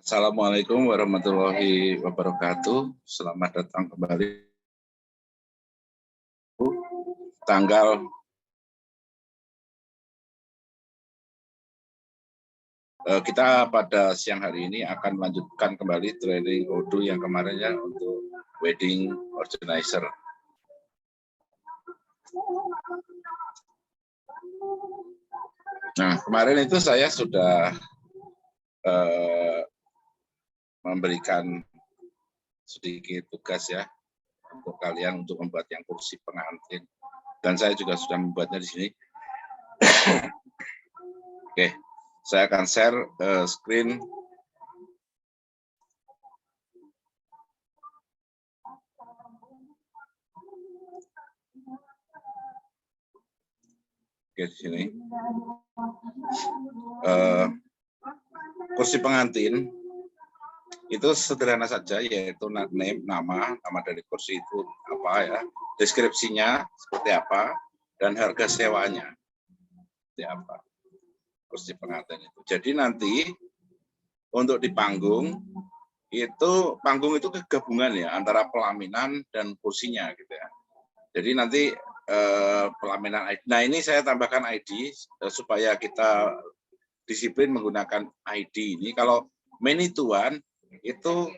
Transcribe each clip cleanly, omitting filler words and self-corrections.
Assalamualaikum warahmatullahi wabarakatuh. Selamat datang kembali. Kita pada siang hari ini akan melanjutkan kembali training Odoo yang kemarin ya untuk wedding organizer. Nah, kemarin itu saya sudah memberikan sedikit tugas ya untuk kalian untuk membuat yang kursi pengantin, dan saya juga sudah membuatnya di sini. Oke, saya akan share screen. Oke, di sini kursi pengantin itu sederhana saja, yaitu name, nama dari kursi itu apa ya, deskripsinya seperti apa, dan harga sewanya seperti apa kursi pengantin itu. Jadi nanti untuk di panggung itu kegabungan ya antara pelaminan dan kursinya gitu ya. Jadi nanti pelaminan ID. Nah, ini saya tambahkan ID supaya kita disiplin menggunakan ID ini. Kalau many tuan itu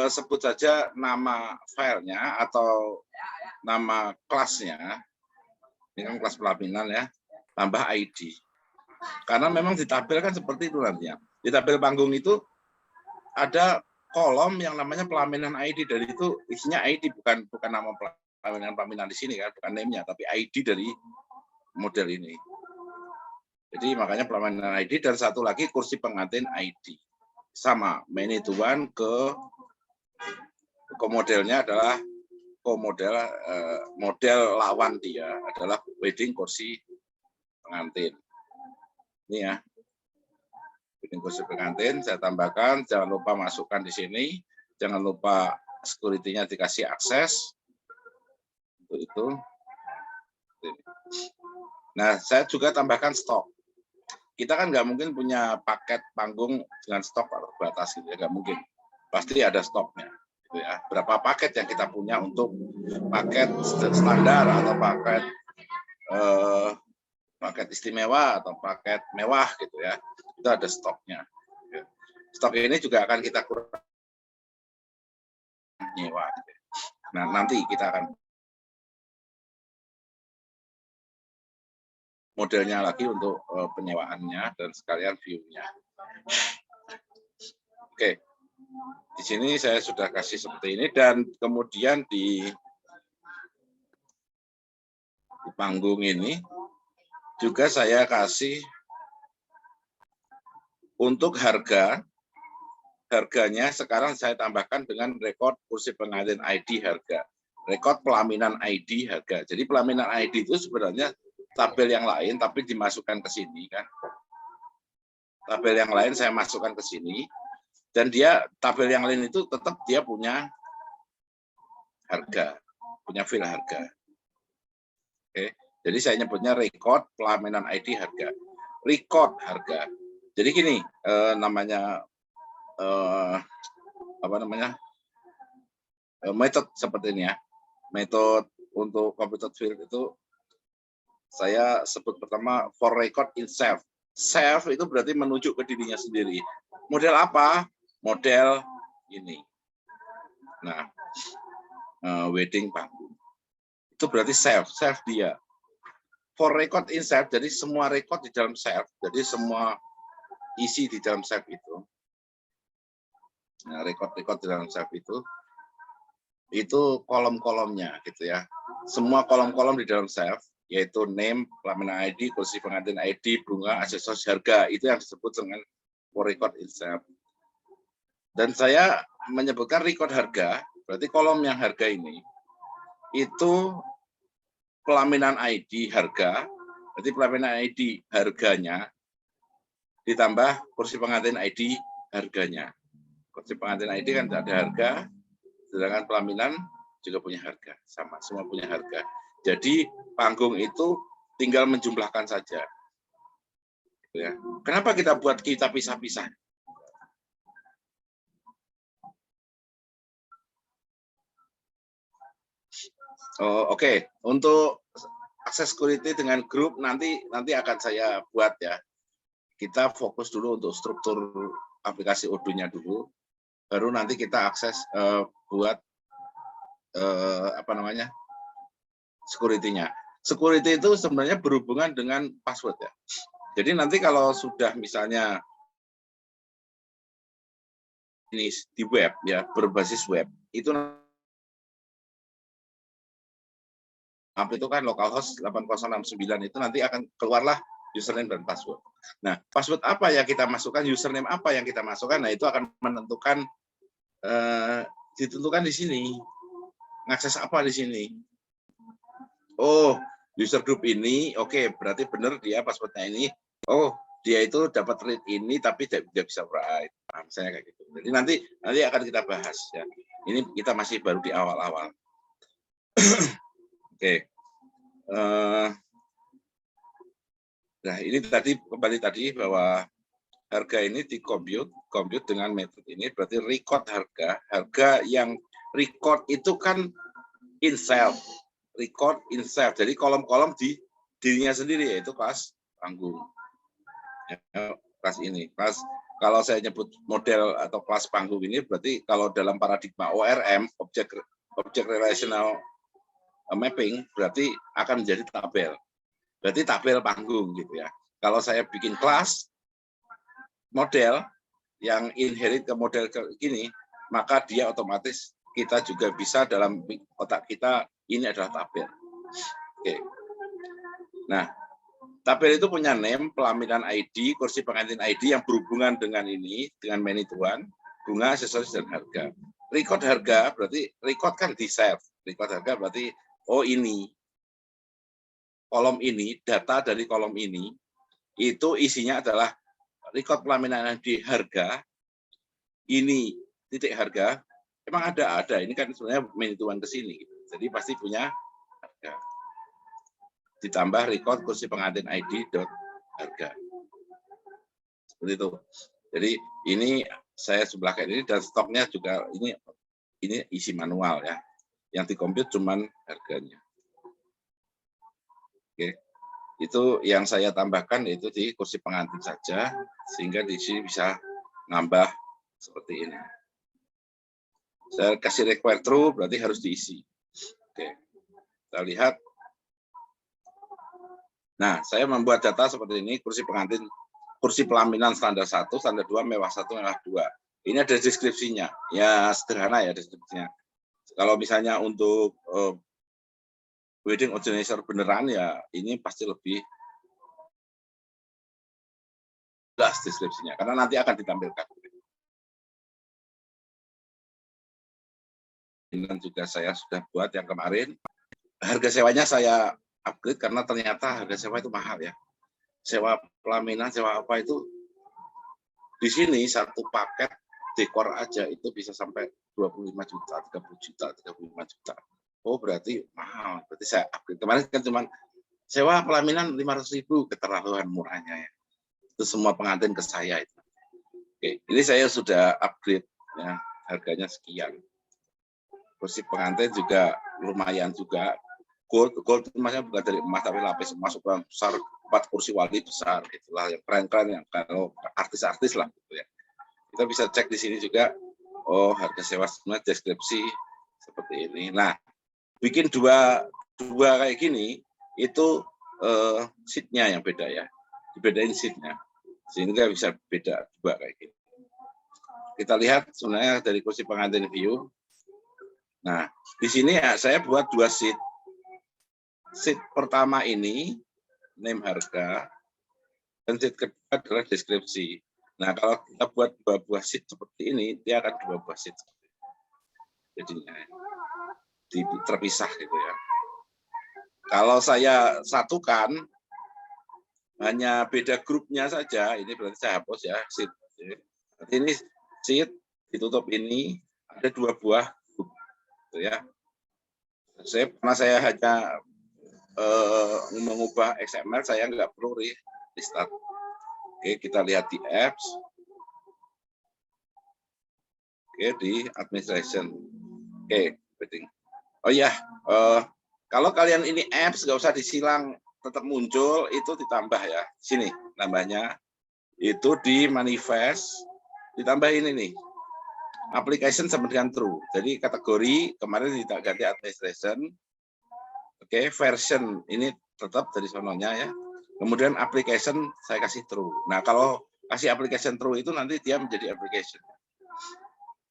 sebut saja nama filenya atau nama kelasnya. Ini kan kelas pelaminan ya, tambah ID. Karena memang ditampilkan seperti itu nantinya. Di tabel panggung itu ada kolom yang namanya pelaminan ID, dari itu isinya ID, bukan nama pelaminan di sini kan, bukan name-nya, tapi ID dari model ini. Jadi makanya pelaminan ID, dan satu lagi kursi pengantin ID. Sama, many to one ke modelnya adalah model lawan dia adalah wedding kursi pengantin. Ini ya, wedding kursi pengantin saya tambahkan. Jangan lupa masukkan di sini, jangan lupa security-nya dikasih akses untuk itu. Nah, saya juga tambahkan stok. Kita kan nggak mungkin punya paket panggung dengan stok terbatas gitu ya, nggak mungkin. Pasti ada stoknya. Gitu ya. Berapa paket yang kita punya untuk paket standar atau paket istimewa atau paket mewah gitu ya, itu ada stoknya. Stok ini juga akan kita kurang nyewa. Gitu. Nah, nanti kita akan modelnya lagi untuk penyewaannya dan sekalian view-nya. Oke. Di sini saya sudah kasih seperti ini, dan kemudian di panggung ini juga saya kasih untuk harganya sekarang saya tambahkan dengan rekod kursi pengantin ID harga, rekod pelaminan ID harga. Jadi pelaminan ID itu sebenarnya tabel yang lain tapi dimasukkan ke sini kan. Tabel yang lain saya masukkan ke sini. Dan dia tabel yang lain itu tetap dia punya harga, punya file harga. Oke, jadi saya nyebutnya record pelaminan ID harga, record harga. Jadi gini namanya metode seperti ini ya. Metode untuk computer field itu saya sebut pertama for record in self. Self itu berarti menuju ke dirinya sendiri. Model apa? Model ini. Nah, wedding panggung. Itu berarti self dia. For record in self, jadi semua record di dalam self, jadi semua isi di dalam self itu. Nah, record di dalam self itu kolom-kolomnya gitu ya. Semua kolom-kolom di dalam self, yaitu name, pelaminan ID, kursi pengantin ID, bunga, aksesoris, harga, itu yang disebut dengan for record in self. Dan saya menyebutkan record harga, berarti kolom yang harga ini, itu pelaminan ID harga, berarti pelaminan ID harganya, ditambah kursi pengantin ID harganya. Kursi pengantin ID kan tidak ada harga, sedangkan pelaminan juga punya harga, sama, semua punya harga. Jadi panggung itu tinggal menjumlahkan saja. Ya. Kenapa kita buat kita pisah-pisah? Oh, oke. Untuk akses security dengan grup nanti akan saya buat ya. Kita fokus dulu untuk struktur aplikasi Odoo-nya dulu, baru nanti kita akses buat apa namanya, security-nya. Security itu sebenarnya berhubungan dengan password ya. Jadi nanti kalau sudah misalnya ini di web ya, berbasis web, itu itu kan localhost 8069 itu nanti akan keluarlah username dan password. Nah, password apa yang kita masukkan, username apa yang kita masukkan, nah itu akan menentukan ditentukan di sini. Ngakses apa di sini? Oh, user group ini, oke, berarti benar dia passwordnya ini. Oh, dia itu dapat read ini tapi tidak bisa write. Nah, misalnya kayak gitu. Jadi nanti akan kita bahas ya. Ini kita masih baru di awal-awal. Oke. Nah, ini tadi kembali tadi bahwa harga ini compute dengan metode ini berarti record harga yang record itu kan in-self, record in-self. Jadi kolom-kolom di dirinya sendiri yaitu kelas panggung. Ya, kelas ini, kelas kalau saya nyebut model atau kelas panggung ini berarti kalau dalam paradigma ORM, object relational mapping, berarti akan menjadi tabel. Berarti tabel panggung gitu ya. Kalau saya bikin kelas model yang inherit ke model gini, maka dia otomatis kita juga bisa dalam otak kita ini adalah tabel. Oke. Nah, tabel itu punya name, pelaminan ID, kursi pengantin ID yang berhubungan dengan ini, dengan many tuan, bunga, aksesoris, dan harga. Record harga berarti record kan di save. Record harga berarti oh ini kolom ini, data dari kolom ini itu isinya adalah record pelaminan ID harga. Ini titik harga. Emang ada. Ini kan sebenarnya many tuan ke sini. Jadi pasti punya harga. Ditambah record kursi pengantin ID dot harga. Seperti itu. Jadi ini saya sebelah kayak ini dan stoknya juga ini isi manual ya. Yang dikomput cuman harganya. Oke. Itu yang saya tambahkan yaitu di kursi pengantin saja sehingga di sini bisa nambah seperti ini. Saya kasih require true berarti harus diisi. Oke. Kita lihat. Nah, saya membuat data seperti ini, kursi pengantin, kursi pelaminan standar 1, standar 2, mewah 1, mewah 2. Ini ada deskripsinya. Ya, sederhana ya deskripsinya. Kalau misalnya untuk wedding organizer beneran ya ini pasti lebih jelas deskripsinya karena nanti akan ditampilkan. Dan juga saya sudah buat yang kemarin. Harga sewanya saya upgrade karena ternyata harga sewa itu mahal ya. Sewa pelaminan, sewa apa itu di sini satu paket dekor aja itu bisa sampai 25 juta, 30 juta, 35 juta. Oh berarti mahal, berarti saya upgrade. Kemarin kan cuma sewa pelaminan 500.000, keterlaluan murahnya ya. Itu semua pengantin ke saya itu. Oke, ini saya sudah upgrade ya, harganya sekian. Kursi pengantin juga lumayan juga. Gold maksudnya bukan dari emas tapi lapis emas ukuran besar, 4 kursi wali besar itulah yang keren-keren yang kalau artis-artis lah gitu ya. Kita bisa cek di sini juga. Oh, harga sewa sebenarnya deskripsi seperti ini. Nah, bikin dua kayak gini itu sheet-nya yang beda ya. Dibedain sheet-nya. Sehingga bisa beda dua kayak gini. Kita lihat sebenarnya dari kursi pengantin view. Nah, di sini ya, saya buat 2 sheet. Sheet pertama ini name harga dan sheet kedua adalah deskripsi. Nah, kalau kita buat 2 buah sheet seperti ini, dia akan 2 buah sheet. Jadinya terpisah gitu ya. Kalau saya satukan hanya beda grupnya saja, ini berarti saya hapus ya sheet. Ini sheet ditutup ini ada 2 buah grup gitu ya. Karena saya hanya mengubah XML, saya nggak perlu restart. Oke, kita lihat di apps. Oke, di administration. Oke, oh ya, Kalau kalian ini apps, nggak usah disilang, tetap muncul, itu ditambah ya. Sini, nambahnya. Itu di manifest, ditambah ini nih. Application sama dengan true. Jadi kategori, kemarin tidak ganti administration. Oke, version, ini tetap dari sononya ya. Kemudian application, saya kasih true. Nah, kalau kasih application true itu nanti dia menjadi application.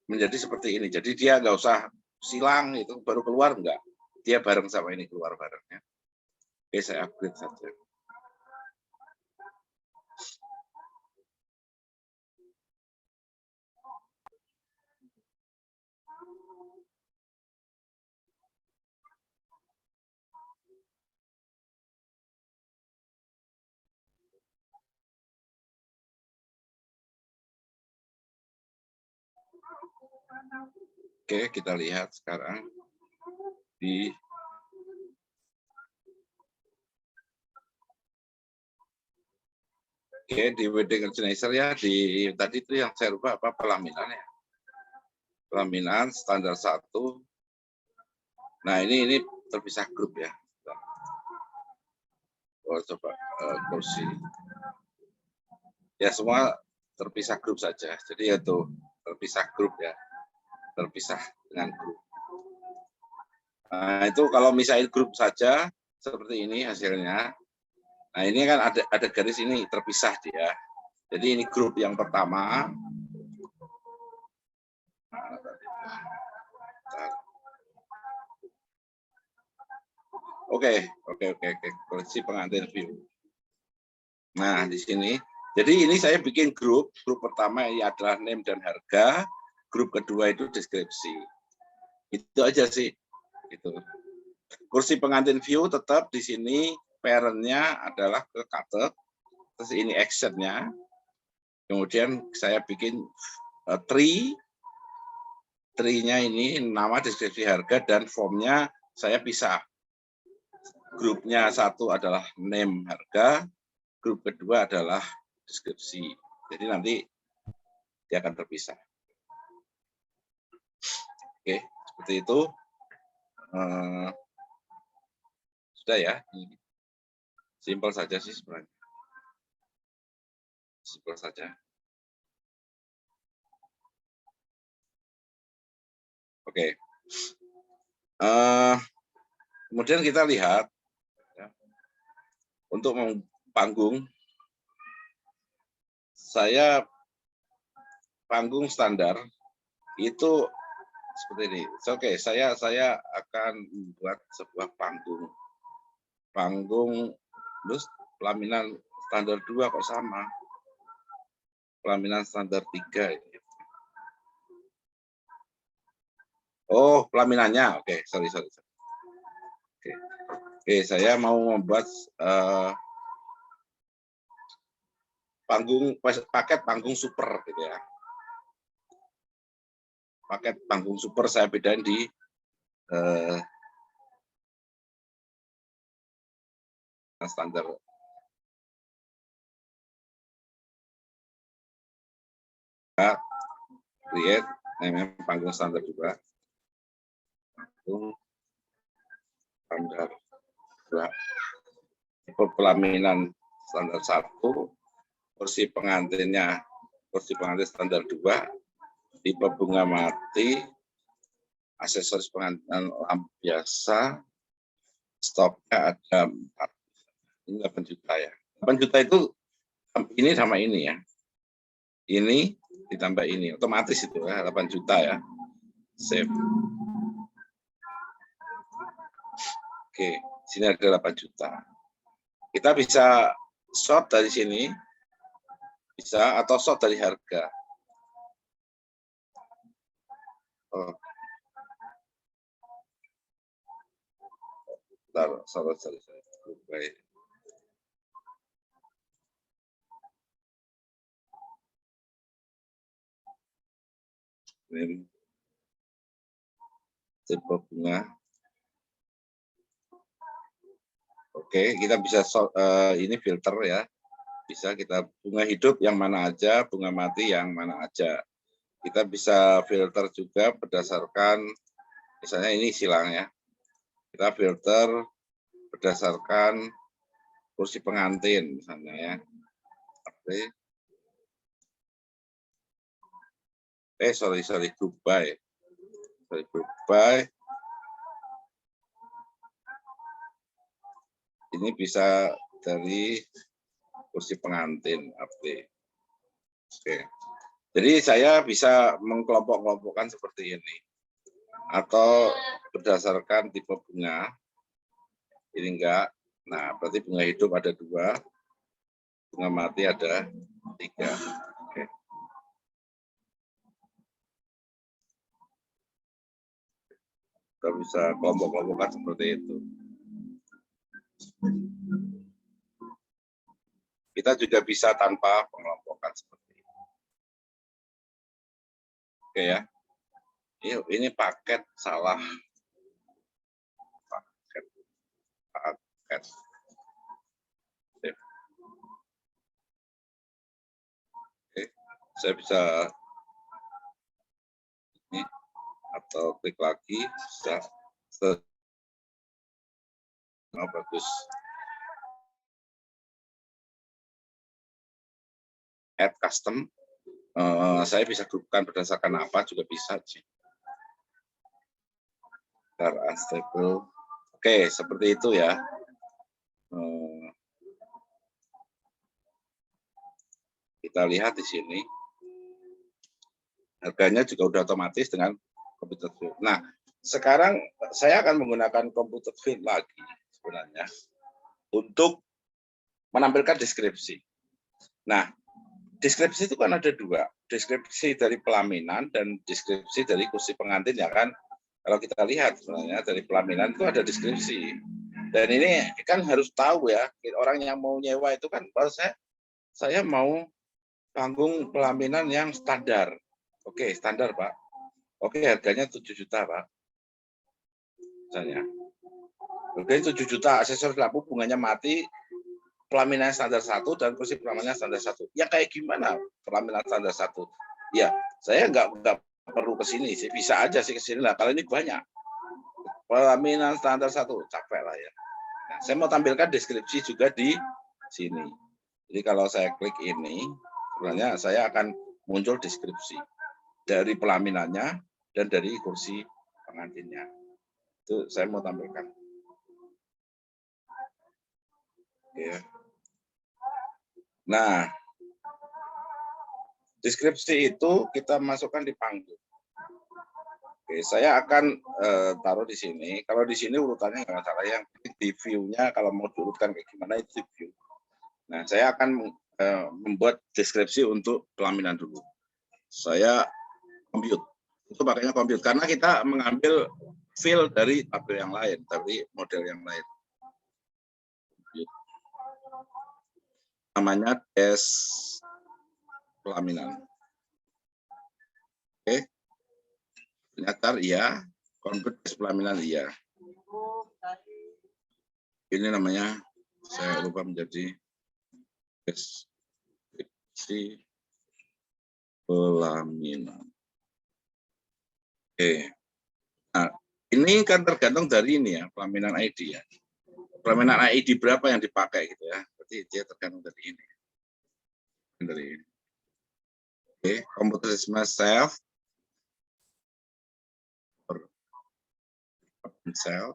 Menjadi seperti ini. Jadi dia nggak usah silang, itu baru keluar, enggak. Dia bareng sama ini keluar barengnya. Oke, saya upgrade saja. Oke, kita lihat sekarang di wedding organizer ya, di tadi itu yang saya lupa apa, pelaminan ya. Pelaminan standar 1. Nah, ini terpisah grup ya. Oh, coba kursi. Ya, semua terpisah grup saja. Jadi itu terpisah grup ya. Terpisah dengan grup. Nah, itu kalau misalnya grup saja seperti ini hasilnya. Nah, ini kan ada garis ini terpisah dia. Jadi ini grup yang pertama. Oke. Koleksi pengantin view. Nah, di sini. Jadi ini saya bikin grup. Grup pertama ini adalah name dan harga. Grup kedua itu deskripsi. Itu aja sih. Gitu. Kursi pengantin view tetap di sini. Parent-nya adalah ke Kate. Terus ini action-nya. Kemudian saya bikin tree. Tree-nya ini nama, deskripsi, harga, dan form-nya saya pisah. Grupnya satu adalah name, harga. Grup kedua adalah deskripsi. Jadi nanti dia akan terpisah. Oke, seperti itu. Sudah ya. Simpel saja sih sebenarnya. Simpel saja. Oke. Kemudian kita lihat ya, untuk panggung, saya panggung standar itu seperti ini. Oke, saya akan membuat sebuah panggung terus pelaminan standar 2 kok sama. Pelaminan standar 3 ini. Oh, pelaminannya. Oke, sorry. Oke, saya mau membuat paket panggung super gitu ya. Paket panggung super saya bedain di standar. Create namanya panggung standar 2. Panggung standar 2. Tipe pelaminan standar 1. Kursi pengantin standar 2. Tipe bunga mati, aksesoris pengantin lampu biasa, stoknya ada 4. Ini 8 juta ya. 8 juta itu ini sama ini ya. Ini ditambah ini, otomatis itu ya, 8 juta ya. Save. Oke, sini ada 8 juta. Kita bisa sort dari sini, bisa, atau sort dari harga. Oh. Sorry. Baik. Ini tipe bunga. Oke, kita bisa ini filter ya. Bisa kita bunga hidup yang mana aja, bunga mati yang mana aja. Kita bisa filter juga berdasarkan, misalnya ini silang ya. Kita filter berdasarkan kursi pengantin misalnya ya. Oke. Sorry, group by. Group by. Ini bisa dari kursi pengantin update. Oke. Jadi saya bisa mengkelompok-kelompokkan seperti ini. Atau berdasarkan tipe bunga. Ini enggak. Nah, berarti bunga hidup ada 2. Bunga mati ada 3. Oke. Kita bisa kelompok-kelompokkan seperti itu. Kita juga bisa tanpa pengelompokan seperti itu. Oke ya. Ini paket salah. Paket. Oke. Saya bisa ini atau klik lagi bisa. Oh, bagus. Add custom. Saya bisa grupkan berdasarkan apa juga bisa sih. Unstable. Oke, seperti itu ya. Kita lihat di sini. Harganya juga udah otomatis dengan computer field. Nah, sekarang saya akan menggunakan computer field lagi sebenarnya untuk menampilkan deskripsi. Nah, deskripsi itu kan ada 2, deskripsi dari pelaminan dan deskripsi dari kursi pengantin ya kan. Kalau kita lihat sebenarnya dari pelaminan itu ada deskripsi. Dan ini kan harus tahu ya, orang yang mau nyewa itu kan kalau saya mau panggung pelaminan yang standar. Oke, standar, Pak. Oke, harganya 7 juta, Pak. Misalnya. Oke, 7 juta, aksesoris lampu bunganya mati, pelaminan standar 1 dan kursi pelaminan standar 1. Ya kayak gimana pelaminan standar 1? Ya, saya nggak perlu ke sini sih, bisa aja sih ke sini lah. Kalau ini banyak. Pelaminan standar 1, capek lah ya. Nah, saya mau tampilkan deskripsi juga di sini. Jadi kalau saya klik ini, sebenarnya saya akan muncul deskripsi dari pelaminannya dan dari kursi pengantinnya. Itu saya mau tampilkan. Ya. Nah, deskripsi itu kita masukkan di panggung. Oke, saya akan taruh di sini. Kalau di sini urutannya nggak masalah. Yang di view-nya kalau mau diurutkan kayak gimana itu view. Nah, saya akan membuat deskripsi untuk pelaminan dulu. Saya compute. Itu makanya compute karena kita mengambil file dari tabel yang lain, dari model yang lain. Namanya des pelaminan. Oke. Nyata iya, compute des pelaminan iya. Ini namanya saya lupa menjadi deskripsi pelaminan. Oke. Nah, ini kan tergantung dari ini ya, pelaminan ID ya. Pelaminan ID berapa yang dipakai gitu ya. Berarti dia tergantung dari ini. Dari ini. Oke, computer system self. Self.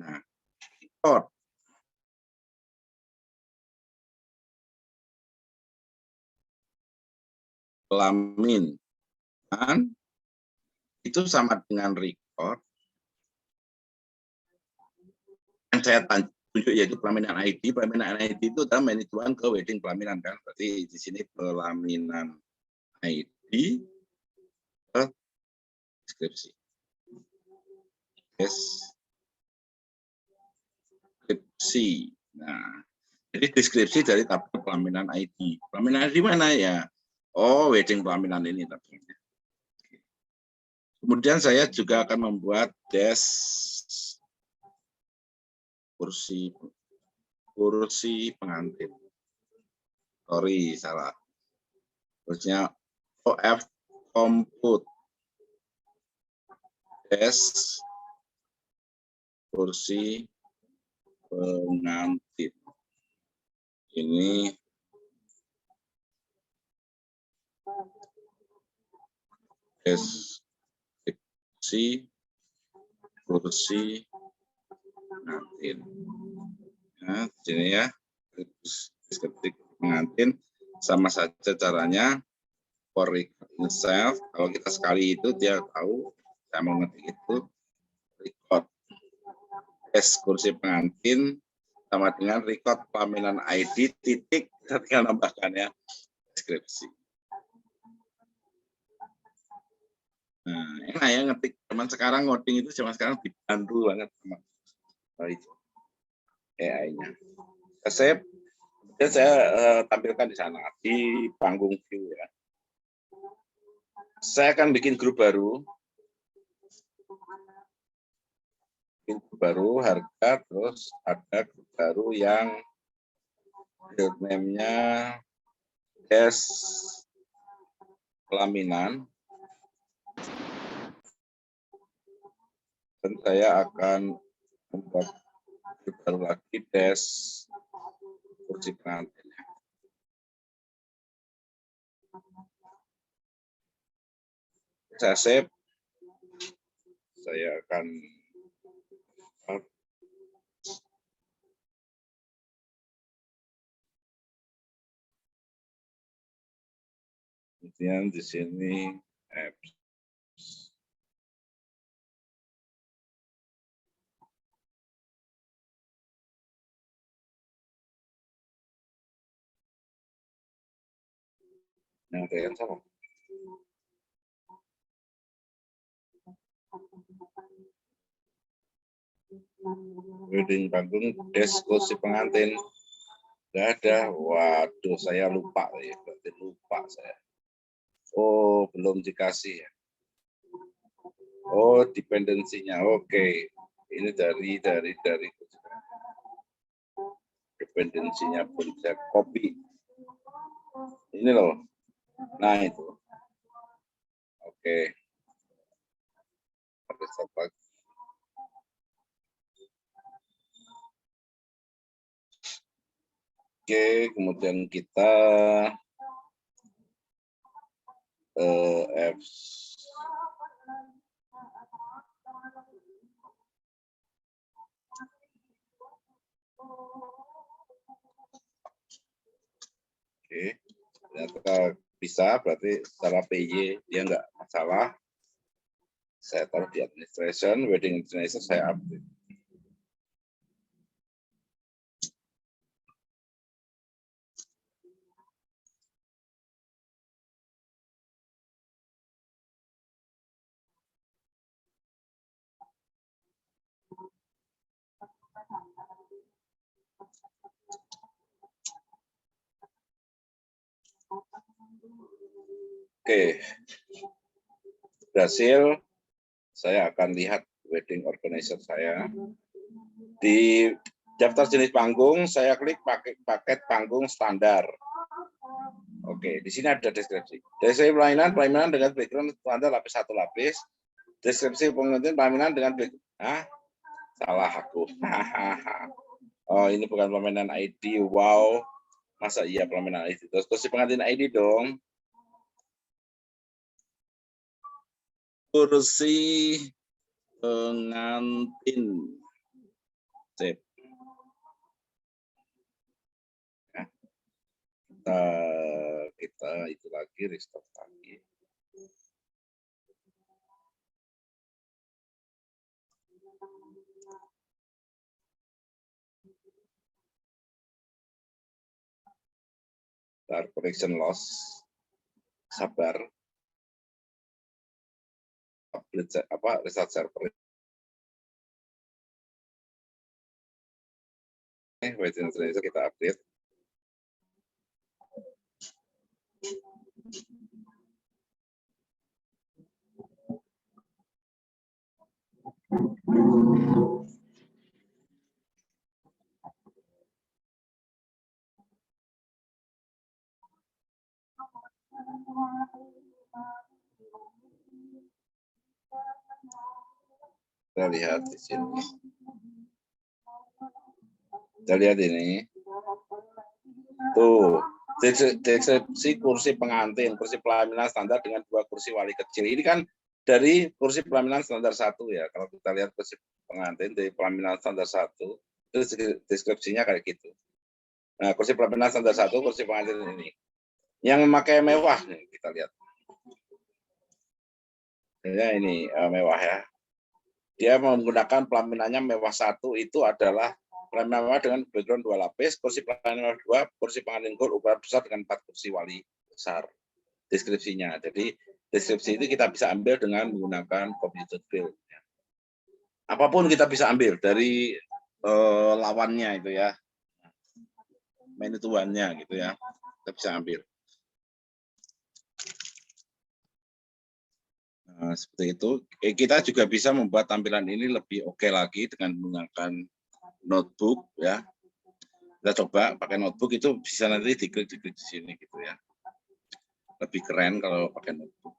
Nah, import. Pelaminan itu sama dengan record yang saya tunjuk yaitu pelaminan ID. Pelaminan ID itu adalah manajemen ke wedding pelaminan kan. Berarti di sini pelaminan ID ke deskripsi. Deskripsi. Nah, jadi deskripsi dari tabel pelaminan ID. Pelaminan ID mana ya? Oh, wedding pelaminan ini tabelnya. Kemudian saya juga akan membuat des kursi pengantin. Sorry, salah. Terusnya OF compute Desk kursi pengantin. Ini deskripsi kursi pengantin. Nah, sini ya, deskripsi pengantin sama saja caranya. For record itself, kalau kita sekali itu dia tahu saya mau ngetik itu record kursi pengantin sama dengan record pelaminan ID titik, kita tinggal nambahkan ya deskripsi. Nah, enak ya ngetik. Zaman sekarang ngoding itu zaman sekarang dibantu banget sama itu AI-nya. Save, kemudian saya tampilkan di sana di panggung view ya. Saya akan bikin grup baru. Bikin grup baru, harga, terus ada grup baru yang build name-nya desk pelaminan. Dan saya akan membuat grup baru lagi desk kursi pengantin. Saya save. Saya akan kemudian di sini apps. Nah, ada yang salah. Wedding panggung desk kursi pengantin. Nggak ada. Waduh, saya lupa ya. Berarti lupa saya. Oh, belum dikasih ya. Oh, dependensinya. Oke. Ini dari dependensinya pun saya copy. Ini loh. Nah, itu. Oke. Oke, kemudian kita apps. Oke, ternyata bisa, berarti secara PY dia nggak masalah. Saya taruh di administration, wedding administration saya update. Oke, berhasil. Saya akan lihat wedding organizer saya. Di daftar jenis panggung, saya klik paket panggung standar. Oke, di sini ada deskripsi. Deskripsi pelaminan dengan background standar lapis 1 lapis. Deskripsi pengantin pelaminan dengan background. Salah aku. Oh, ini bukan pelaminan ID. Wow. Masa iya pelaminan ID? Terus kursi pengantin ID dong. Kursi pengantin. Sip. Kita itu lagi restart lagi. Connection loss. Sabar. Update restart server. Wedding organizer kita update. Kita lihat di sini. Kita lihat ini. Tuh, deskripsi kursi pengantin, kursi pelaminan standar dengan 2 kursi wali kecil. Ini kan dari kursi pelaminan standar 1 ya. Kalau kita lihat kursi pengantin dari pelaminan standar 1, itu deskripsinya kayak gitu. Nah, kursi pelaminan standar 1, kursi pengantin ini. Yang memakai mewah nih, kita lihat. Ya, ini mewah ya. Dia menggunakan pelaminannya mewah 1 itu adalah pelaminan mewah dengan background 2 lapis, kursi pelaminan mewah 2, kursi pengantin gold ukuran besar dengan 4 kursi wali besar. Deskripsinya. Jadi deskripsi itu kita bisa ambil dengan menggunakan computer field. Apapun kita bisa ambil dari lawannya itu ya, menu tuannya gitu ya, kita bisa ambil. Nah, seperti itu. Kita juga bisa membuat tampilan ini lebih oke lagi dengan menggunakan notebook ya. Kita coba pakai notebook, itu bisa nanti diklik di sini gitu ya. Lebih keren kalau pakai notebook.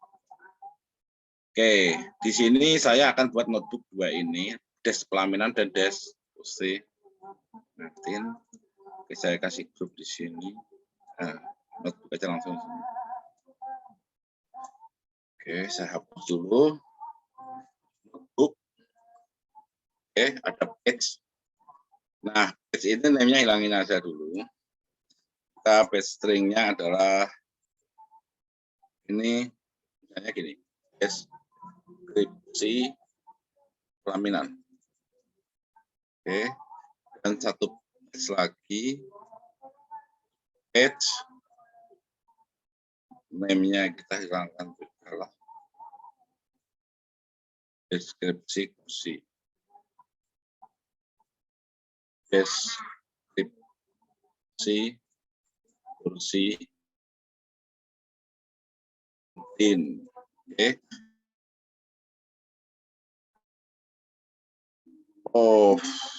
Oke, di sini saya akan buat notebook 2 ini, desk pelaminan dan desk kursi pengantin. Oke, saya kasih grup di sini. Nah, notebook aja langsung. Oke, saya hapus dulu. Notebook. Oke, ada page. Nah, page ini name-nya hilangin aja dulu. Kita page string-nya adalah ini, misalnya gini, deskripsi pelaminan. Oke, dan satu page lagi, page name-nya kita hilangkan adalah deskripsi kursi. Deskripsi kursi pengantin. Oke.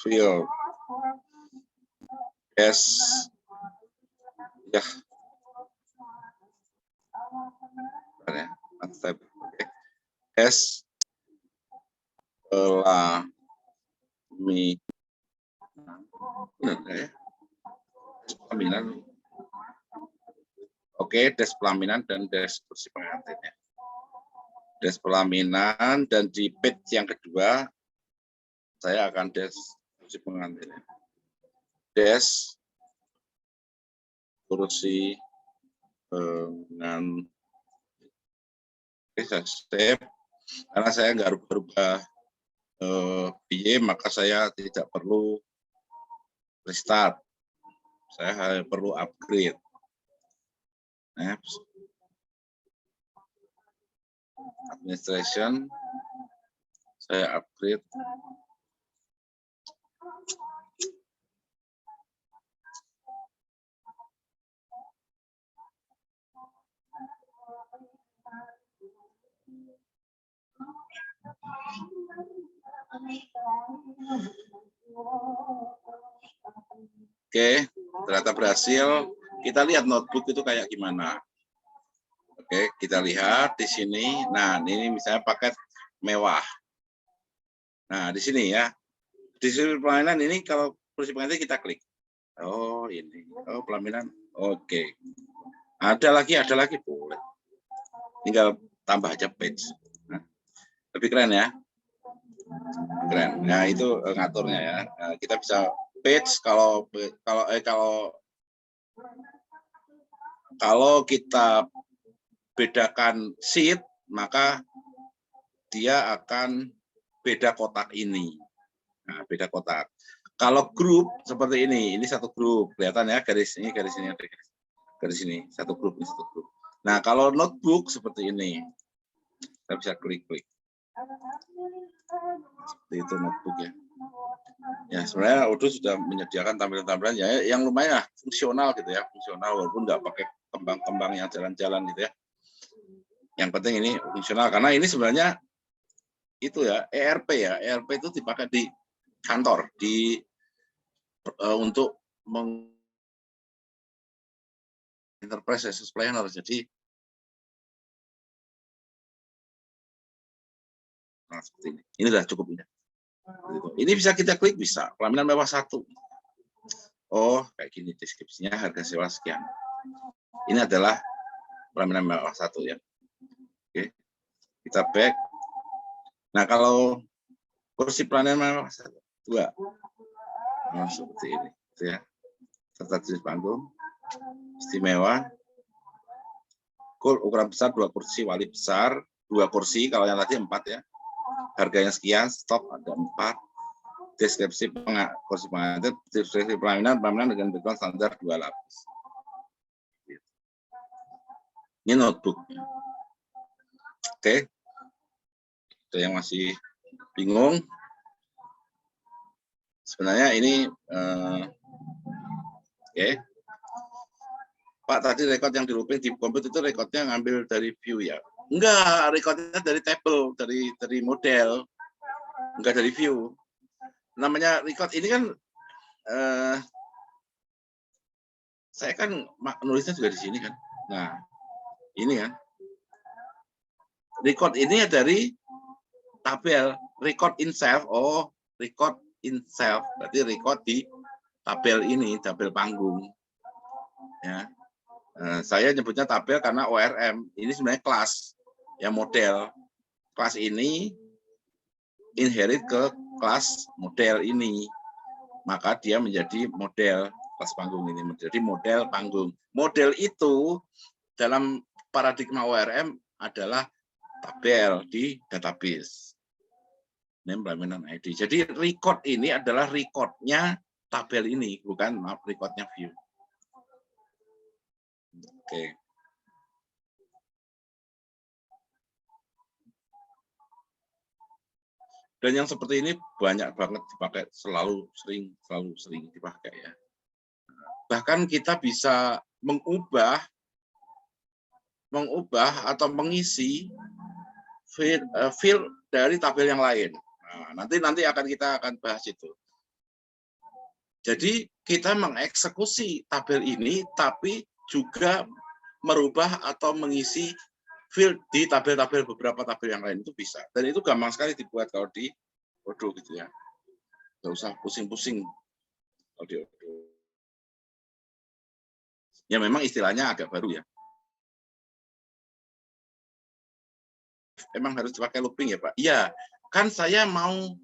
Field. Yes. Ya. Mantap. Oke. S pelaminan. Oke, des pelaminan dan des kursi pengantinnya. Des pelaminan, dan di page yang kedua saya akan des kursi pengantinnya. Des kursi pengantin. Oke, saya save. Karena saya nggak rubah-rubah PY, maka saya tidak perlu restart. Saya hanya perlu upgrade. Apps. Administration. Saya upgrade. Oke, ternyata berhasil. Kita lihat notebook itu kayak gimana. Oke, kita lihat di sini. Nah, ini misalnya paket mewah. Nah, di sini ya. Di sini pelaminan ini kalau kursi pengantin kita klik. Oh, ini. Oh, pelaminan. Oke. Ada lagi boleh. Tinggal tambah aja page. Nah, lebih keren ya. Keren. Nah, itu ngaturnya ya. Nah, kita bisa page kalau kita bedakan sheet, maka dia akan beda kotak ini. Nah, beda kotak. Kalau grup seperti ini satu grup, kelihatan ya garis ini, garis ini, garis ini, satu grup, ini satu grup. Nah, kalau notebook seperti ini, kita bisa klik-klik. Seperti itu notebook ya. Ya, sebenarnya Odoo sudah menyediakan tampilan-tampilan ya yang lumayan fungsional gitu ya, fungsional walaupun nggak pakai kembang-kembang yang jalan-jalan gitu ya. Yang penting ini fungsional karena ini sebenarnya itu ya ERP ya, ERP itu dipakai di kantor untuk enterprise resource planner. Jadi nah, seperti ini. Ini sudah cukup. Ini bisa kita klik, bisa pelaminan mewah 1. Oh, kayak gini deskripsinya, harga sewa sekian. Ini adalah pelaminan mewah 1 ya. Oke, kita back. Nah, kalau kursi pelaminan mewah 2, nah, seperti ini, gitu ya. Serta jenis panggung, istimewa, ukuran besar 2 kursi, wali besar 2 kursi, kalau yang tadi 4 ya. Harganya sekian, stok ada 4. Deskripsi kursi pengantin, deskripsi pelaminan dengan background standar 2 lapis. Ini notebook. Oke. Ada yang masih bingung? Sebenarnya ini oke. Pak, tadi rekod yang di looping di komputer itu rekodnya ngambil dari view ya? Enggak, rekodnya dari table, dari model. Enggak dari view. Namanya record ini kan saya kan nulisnya juga di sini kan. Nah, ini kan. Record ini dari tabel, record in self. Oh, record in self. Berarti record di tabel ini, tabel panggung. Ya. Saya nyebutnya tabel karena ORM. Ini sebenarnya kelas, ya model. Kelas ini inherit ke kelas model ini. Maka dia menjadi model kelas panggung ini, menjadi model panggung. Model itu dalam paradigma ORM adalah tabel di database. Name, pelaminan, ID. Jadi record ini adalah recordnya tabel ini, bukan recordnya view. Oke. Dan yang seperti ini banyak banget dipakai, selalu sering dipakai ya. Bahkan kita bisa mengubah atau mengisi field dari tabel yang lain. Nah, nanti kita akan bahas itu. Jadi kita mengeksekusi tabel ini, tapi juga merubah atau mengisi field di tabel-tabel beberapa tabel yang lain itu bisa. Dan itu gampang sekali dibuat kalau di Odoo gitu ya. Nggak usah pusing-pusing kalau di Odoo. Ya memang istilahnya agak baru ya. Emang harus dipakai looping ya Pak? Iya, kan saya mau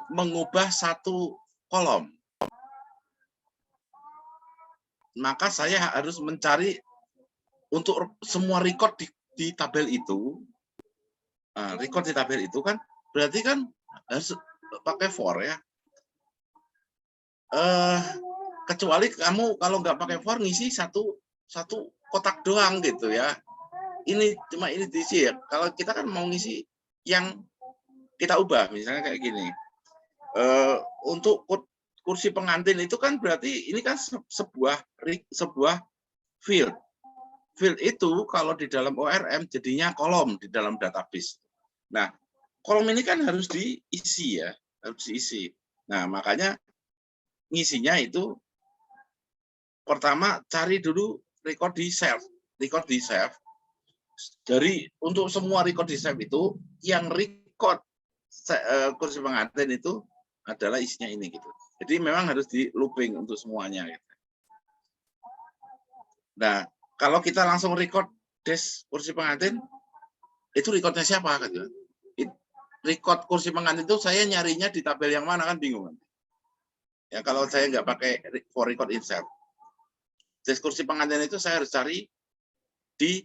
mengubah satu kolom. Maka saya harus mencari untuk semua record di tabel itu. Record di tabel itu kan berarti kan harus pakai for ya. Kecuali kamu kalau nggak pakai for ngisi satu kotak doang gitu ya. Ini cuma ini diisi ya. Kalau kita kan mau ngisi yang kita ubah, misalnya kayak gini. Untuk kursi pengantin itu kan berarti ini kan sebuah field. Field itu kalau di dalam ORM jadinya kolom di dalam database. Nah, kolom ini kan harus diisi ya, harus diisi. Nah, makanya ngisinya itu pertama cari dulu record di self. Record di self. Dari untuk semua record di self itu yang record kursi pengantin itu adalah isinya ini gitu. Jadi memang harus di looping untuk semuanya gitu. Nah, kalau kita langsung record des kursi pengantin, itu recordnya siapa? Gitu. Record kursi pengantin itu saya nyarinya di tabel yang mana kan bingung. Ya kalau saya nggak pakai for record insert. Des kursi pengantin itu saya harus cari di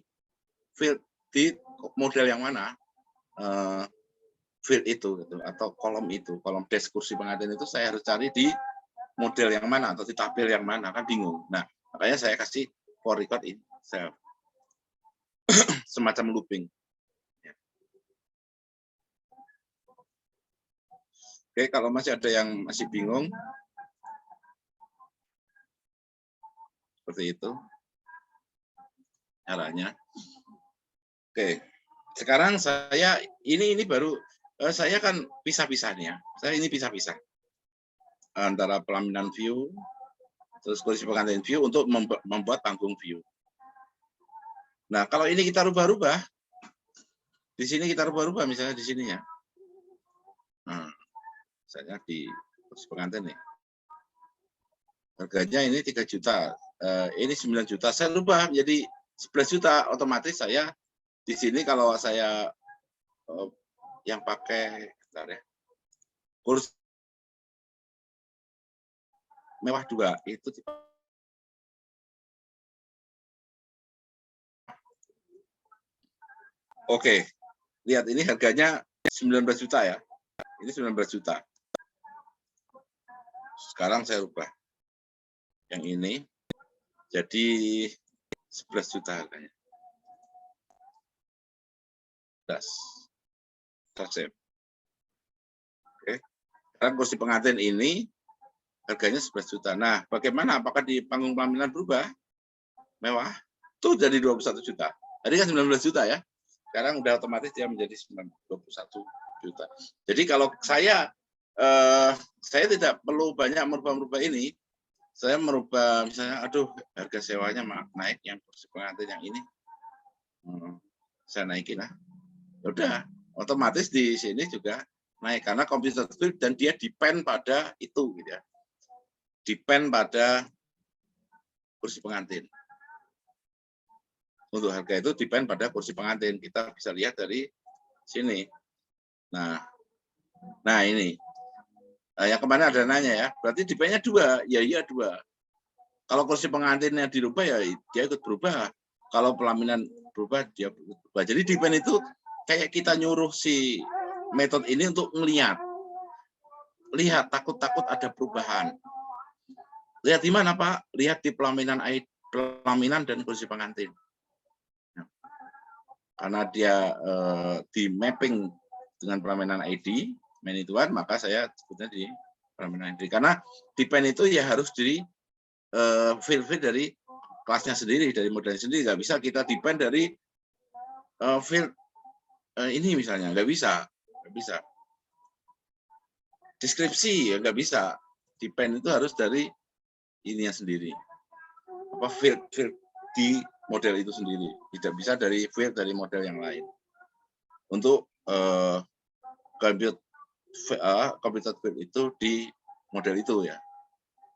field di model yang mana field itu gitu, atau kolom itu, kolom des kursi pengantin itu saya harus cari di model yang mana atau di tabel yang mana kan bingung. Nah makanya saya kasih for record insert. Semacam looping. Oke, kalau masih ada yang masih bingung, seperti itu caranya. Oke, sekarang saya ini baru saya kan pisah-pisahnya. Saya ini pisah-pisah antara pelaminan view, terus kursi pengantin view untuk membuat panggung view. Nah, kalau ini kita rubah-rubah, di sini kita rubah-rubah misalnya di sini ya. Nah, misalnya di kursi pengantin nih. Harganya ini 3 juta, ini 9 juta, saya rubah menjadi 11 juta, otomatis saya di sini kalau saya yang pakai, bentar ya, kursi mewah 2, itu oke, lihat ini harganya 19 juta ya. Ini 19 juta. Sekarang saya rubah. Yang ini jadi 11 juta harganya. 11. Oke. Sekarang kursi pengantin ini harganya 11 juta. Nah, bagaimana? Apakah di panggung pelaminan berubah? Mewah? Itu jadi 21 juta. Tadi kan 19 juta ya. Sekarang udah otomatis dia menjadi 21 juta. Jadi kalau saya tidak perlu banyak merubah ini. Saya merubah misalnya, aduh harga sewanya naik yang kursi pengantin yang ini. Saya naikin lah. Udah, otomatis di sini juga naik karena computer field dan dia depend pada itu gitu ya. Depend pada kursi pengantin. Untuk harga itu depend pada kursi pengantin. Kita bisa lihat dari sini. Nah ini. Yang kemarin ada nanya ya, berarti dependnya 2. Ya iya 2. Kalau kursi pengantinnya dirubah ya dia ikut berubah. Kalau pelaminan berubah dia ikut berubah. Jadi depend itu kayak kita nyuruh si metode ini untuk ngelihat. Lihat, takut-takut ada perubahan. Lihat di mana Pak? Lihat di pelaminan dan kursi pengantin. Karena dia di mapping dengan pelaminan ID, main ituan, maka saya sebutnya di pelaminan ID. Karena depend itu ya harus di field dari kelasnya sendiri, dari modelnya sendiri. Nggak bisa kita depend dari field ini misalnya, nggak bisa. Deskripsi ya nggak bisa. Depend itu harus dari ininya sendiri. Apa field di model itu sendiri. Tidak bisa dari field dari model yang lain. Untuk computer field itu di model itu ya.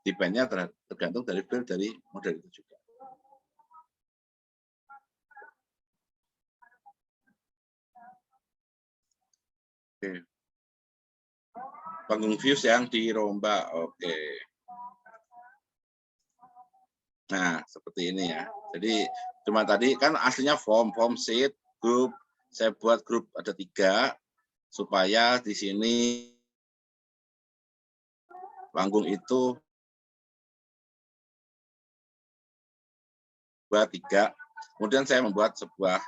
Depend-nya tergantung dari field dari model itu juga. Oke. Panggung views yang dirombak. Oke. Nah, seperti ini ya. Jadi cuma tadi kan aslinya form sheet, grup. Saya buat grup ada 3 supaya di sini panggung itu 3. Kemudian saya membuat sebuah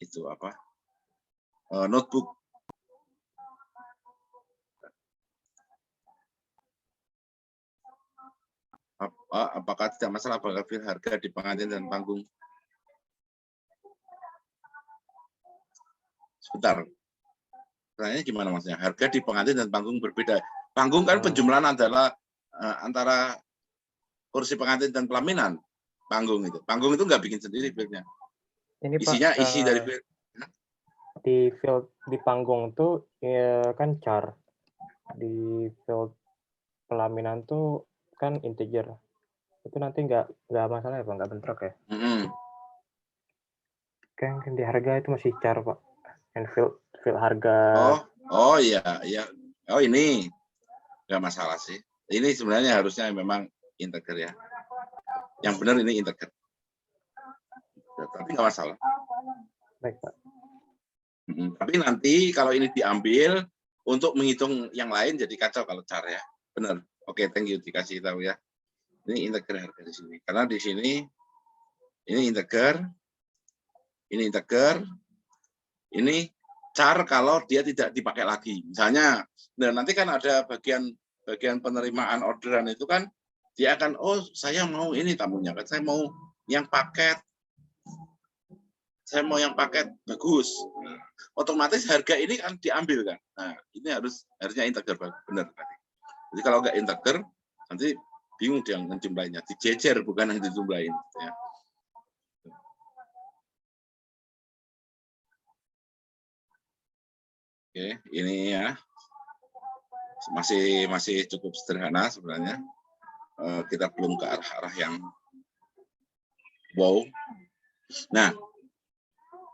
itu apa? Notebook. Apakah tidak masalah apabila harga di pengantin dan panggung? Sebentar. Pertanyaannya gimana maksudnya? Harga di pengantin dan panggung berbeda. Panggung kan penjumlahan adalah antara kursi pengantin dan pelaminan. Panggung itu nggak bikin sendiri fieldnya. Ini isinya Pak, isi dari field. Di field di panggung tuh ya, kan char. Di field pelaminan tuh kan integer. Itu nanti nggak masalah ya Pak, nggak bentrok ya? Kan di harga itu masih char Pak. And field harga. Oh iya. Oh ini nggak masalah sih. Ini sebenarnya harusnya memang integer ya. Yang benar ini integer. Tapi nggak masalah. Baik Pak. Tapi nanti kalau ini diambil untuk menghitung yang lain jadi kacau kalau char ya. Benar. Oke, thank you dikasih tahu ya. Ini integer harga di sini. Karena di sini ini integer, ini char kalau dia tidak dipakai lagi. Misalnya, nah nanti kan ada bagian penerimaan orderan itu kan dia akan saya mau ini tamunya kan, saya mau yang paket bagus. Otomatis harga ini kan diambil kan. Nah, ini harusnya integer benar tadi. Jadi kalau nggak integer nanti bingung dia menjumlahnya, dijejer bukan yang dijumlahin ya. Oke, ini ya. masih cukup sederhana sebenarnya. Kita belum ke arah yang wow. Nah,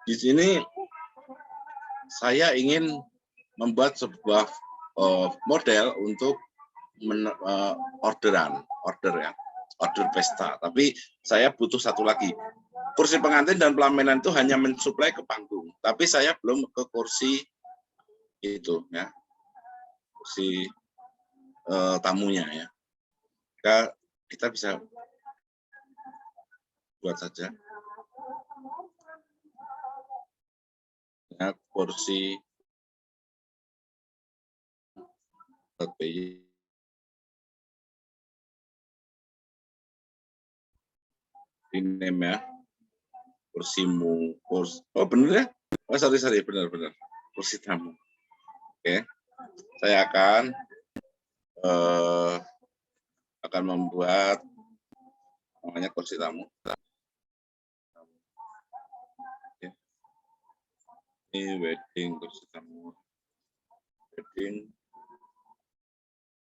di sini saya ingin membuat sebuah model untuk order pesta. Tapi saya butuh satu lagi. Kursi pengantin dan pelaminan itu hanya mensuplai ke panggung, tapi saya belum ke kursi itu ya, kursi tamunya ya. Kita bisa buat saja ya, kursi ini ya, kursimu, oh bener ya, oh sorry benar kursi tamu. Oke, saya akan membuat namanya kursi tamu. Ini wedding kursi tamu, wedding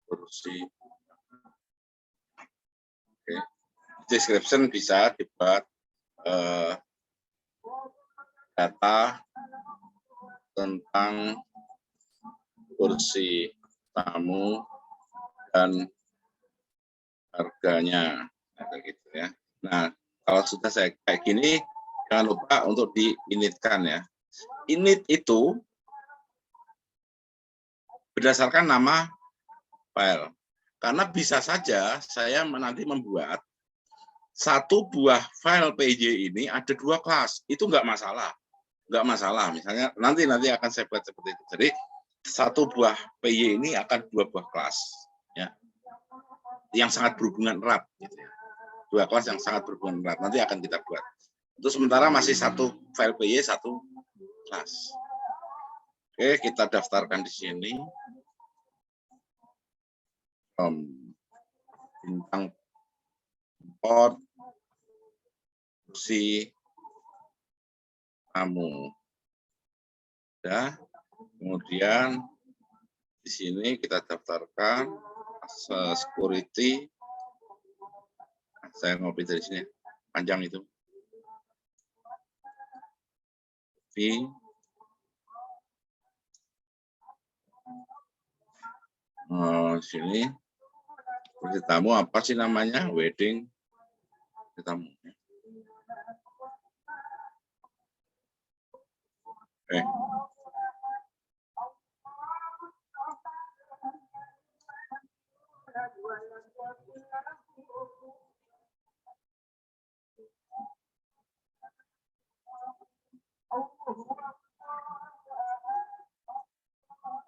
kursi. Oke, description bisa dibuat data tentang kursi tamu dan harganya, gitu ya. Nah, kalau sudah saya kayak gini, jangan lupa untuk di-initkan ya. Init itu berdasarkan nama file. Karena bisa saja saya nanti membuat satu buah file PJ ini ada 2 kelas, itu nggak masalah. Misalnya nanti akan saya buat seperti itu. Jadi satu buah PY ini akan 2 buah kelas, ya, yang sangat berhubungan erat. Gitu ya. 2 kelas yang sangat berhubungan erat nanti akan kita buat. Untuk sementara masih satu file PY, satu kelas. Oke, kita daftarkan di sini. Bintang import kursi tamu. Ya, kemudian di sini kita daftarkan security. Saya ngopi dari sini, panjang itu. Di sini kursi tamu apa sih namanya? Wedding kursi tamu. Oke.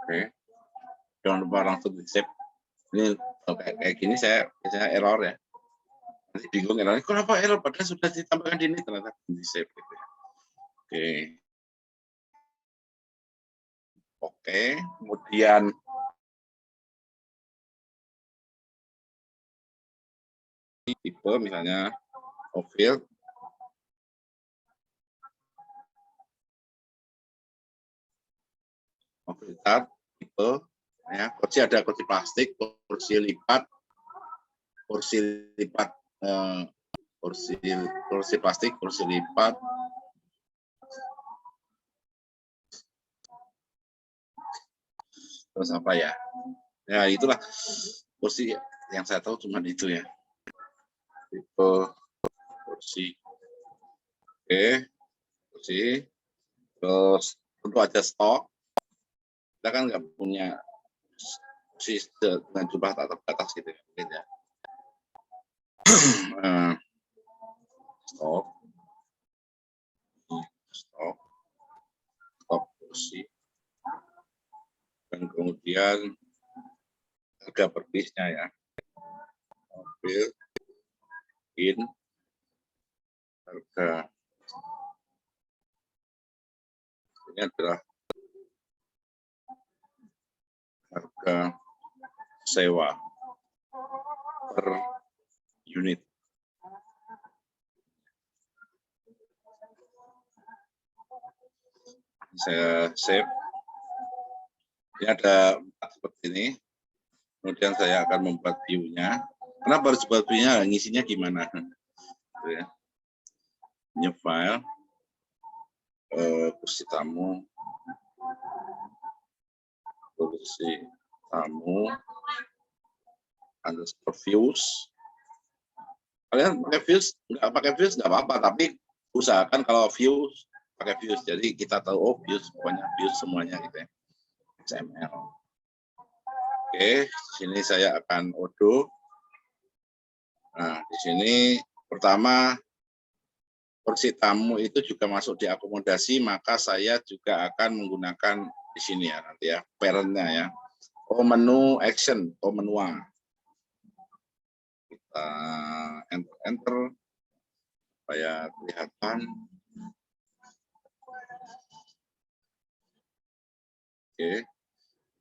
Oke. Jangan lupa langsung di save. Ini kayak gini saya biasanya error ya. Nanti bingung error. Kenapa error? Padahal sudah ditambahkan di ini ternyata di save. Gitu ya. Oke. Oke. Kemudian tipe misalnya off-field. Off-field tipe ya, kursi ada kursi plastik, kursi lipat, kursi plastik, kursi lipat. Terus apa ya? Ya itulah kursi yang saya tahu cuma itu ya. Tipe kursi. Oke, kursi. Terus tentu ada stok. Kita kan nggak punya kursi dengan jumlah tak terbatas gitu ya. Mungkin ya. Stok kursi. Dan kemudian harga per piece-nya ya. Mobil, in, harga. Ini adalah harga sewa per unit. Saya save. Ini ada seperti ini. Kemudian saya akan membuat view-nya. Kenapa harus buat view-nya? Ngisinya gimana? Gitu ya. New file, kursi tamu, underscore views. Kalian pakai views, nggak apa-apa, tapi usahakan kalau views pakai views. Jadi kita tahu, oh views, pokoknya views semuanya gitu ya. XML. Oke, di sini saya akan odo. Nah, di sini pertama kursi tamu itu juga masuk di akomodasi, maka saya juga akan menggunakan di sini ya nanti ya, parent-nya ya. Oh, menu action, oh menua. Kita enter supaya kelihatan. Oke,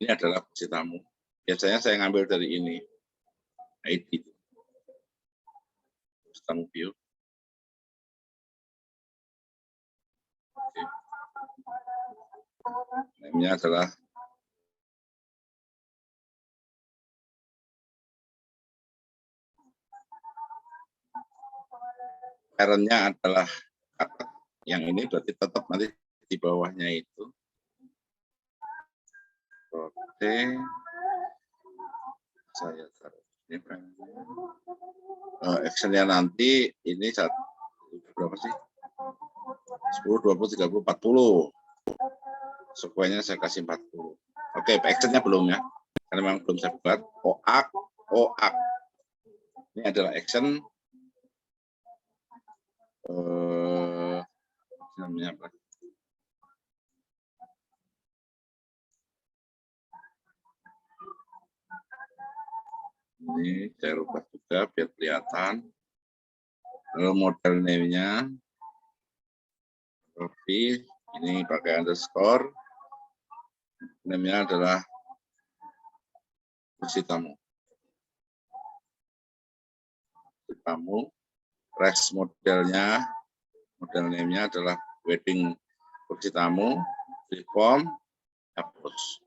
ini adalah kursi tamu. Biasanya saya ngambil dari ini, ID. Kursi tamu view. Name-nya adalah parent-nya adalah yang ini, berarti tetap nanti di bawahnya itu. Oke, saya taruh ini actionnya nanti ini berapa sih? 10, 20, 30, 40. Sequence-nya saya kasih 40. Oke, actionnya belum ya, karena memang belum saya buat. OAK. Ini adalah action. Namanya apa? Ini saya rubah juga biar kelihatan. Lalu model name-nya, profil, ini pakai underscore. Name-nya adalah kursi tamu. Kursi tamu. Rest modelnya, model name-nya adalah wedding kursi tamu. Reform, hapus.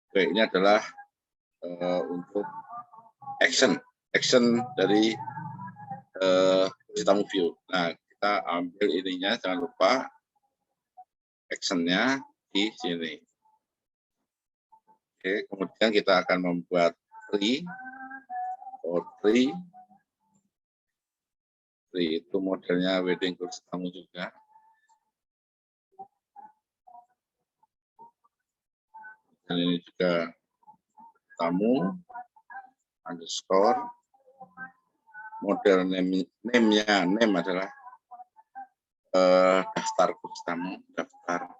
Oke, ini adalah untuk action dari kursi tamu view. Nah, kita ambil ininya, jangan lupa actionnya di sini. Oke, kemudian kita akan membuat tree itu modelnya wedding kursi tamu juga. Dan ini juga tamu underscore model name-nya adalah daftar kursi tamu, daftar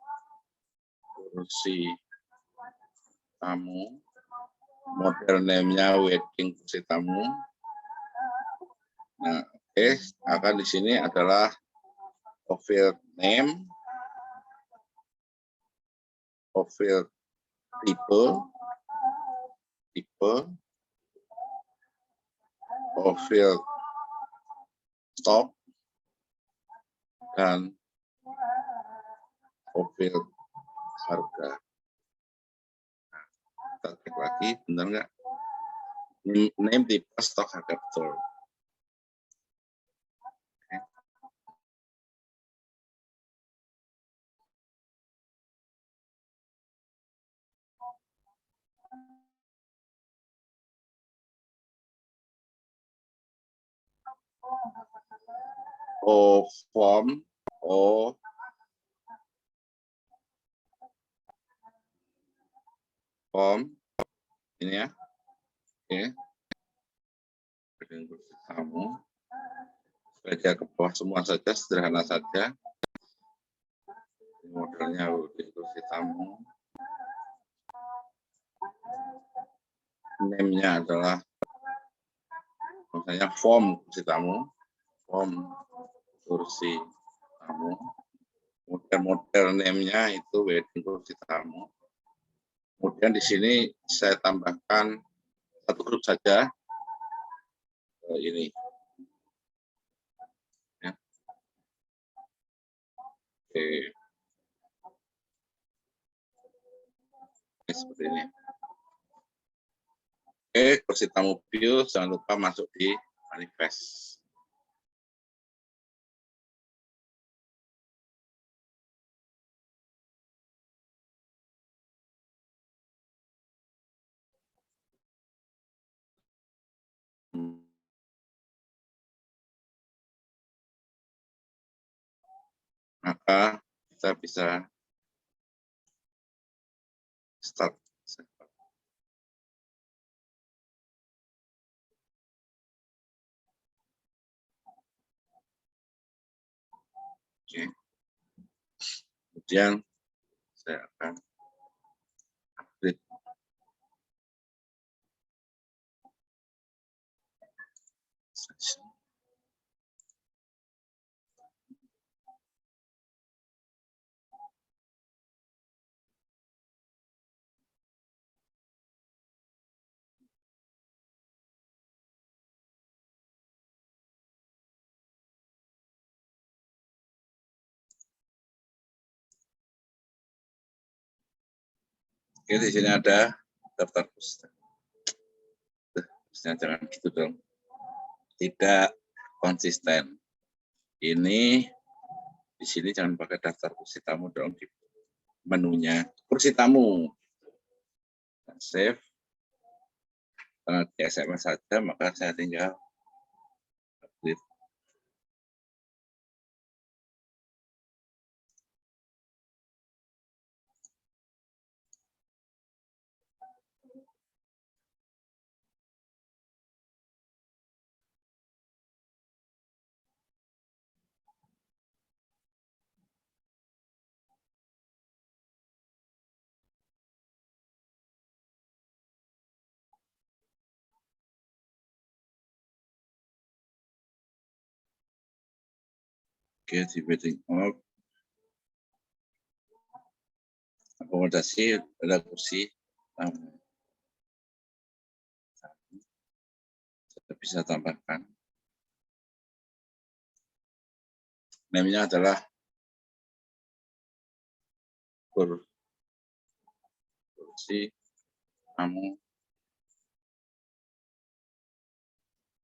kursi tamu, model name-nya wedding kursi tamu. Nah, oke, akan di sini adalah profile name, profile tipe, profile stock, dan profil harga. Nah, kita cek lagi, benar nggak? Name, tipe, stok, harga, betul. Form, ini ya, oke, wedding kursi tamu, supaya ke bawah semua saja, sederhana saja. Ini modelnya wedding kursi tamu, name-nya adalah misalnya form kursi tamu, model name-nya itu wedding kursi tamu. Kemudian di sini saya tambahkan satu grup saja ini. Ya. Oke. Seperti ini. kursi tamu view, jangan lupa masuk di manifest. Maka kita bisa start. Oke. Kemudian saya akan update. Oke, di sini ada daftar kursi. Jangan gitu dong. Tidak konsisten. Ini di sini jangan pakai daftar kursi tamu dong, di menunya kursi tamu. Dan save. Karena di SMS saja, maka saya tinggal update. Oke, di wedding up. Akomodasi ada kursi tamu. Kita bisa tambahkan. Namanya adalah kursi tamu